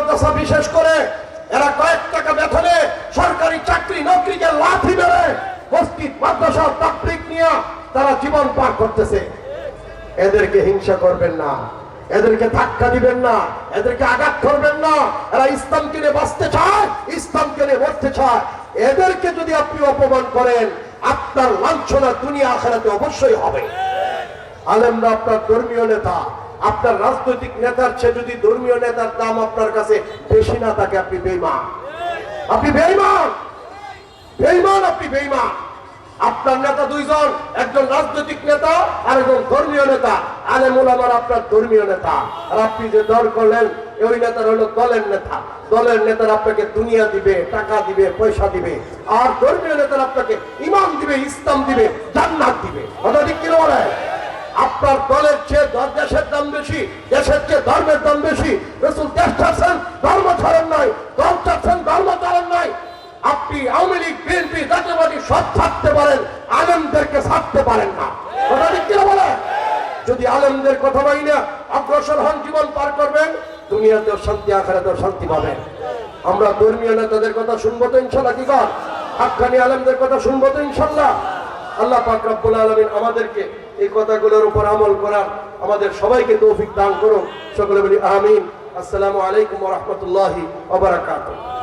মাদ্রাসা বিশেষ করে এরা কয়েক টাকা বেতনে সরকারি চাকরি নৌকরিকে লাথি মেরে মসজিদ মাদ্রাসা তাবলীগ নিয়ে তারা জীবন পার করতেছে। এদেরকে হিংসা করবেন না, এদেরকে ধাক্কা দিবেন না, এদেরকে আঘাত করবেন না। এরা ইসলামকে নিয়ে বাঁচতে চায়, ইসলামকে নিয়ে মরতে চায়। এদেরকে যদি আপনি অপমান করেন, আপনার লাঞ্ছনা দুনিয়া আখিরাতে অবশ্যই হবে। আলেমরা আপনার ধর্মীয় নেতা, আপনার রাজনৈতিক নেতার চেয়ে যদি ধর্মীয় নেতার দাম আপনার কাছে বেশি না থাকে, আপনি বেঈমান, আপনি বেঈমান, বেঈমান, আপনি বেঈমান। আপনার নেতা দুইজন, একজন রাজনৈতিক নেতা আর একজন ধর্মীয় নেতা। আলেম ওলামার আপনার ধর্মীয় নেতা, আর আপনি যে দল করলেন ওই নেতার হলো দলের নেতা। দলের নেতার আপনাকে দুনিয়া দিবে, টাকা দিবে, পয়সা দিবে, আর ধর্মীয় নেতার আপনাকে ইমান দিবে, ইসলাম দিবে, জান্নাত দিবে। কথা ঠিক কিনা বলে? আপনার দলের চেয়ে দেশের দাম বেশি, দেশের চেয়ে ধর্মের দাম বেশি। রাসূল দেশ ছাড়ছেন, ধর্ম ছাড়েন নাই, দল ছাড়ছেন, ধর্ম ছাড়েন নাই। আপনি আওয়ামী লীগ, বিএনপি, জাতীয়বাদী সব ছাড়তে পারেন, আলেমদেরকে ছাড়তে পারেন না। কথা ঠিক কিনা বলে? যদি আলেমদের কথা বলি না অগ্রসর হন, জীবন পার করবেন, দুনিয়াতেও শান্তি, আখিরাতেও শান্তি পাবেন। আমরা ধর্মীয় নেতাদের কথা শুনবো তো ইনশাল্লাহ, কি কর হাক্কানি আলেমদের কথা শুনবো তো ইনশাল্লাহ। আল্লাহ পাক রব্বুল আলামিন আমাদেরকে এই কথাগুলোর উপর আমল করার আমাদের সবাইকে তৌফিক দান করুন। সকলে বলি আমিন। আসসালামু আলাইকুম ওয়া রাহমাতুল্লাহি ওয়া বারাকাতুহু।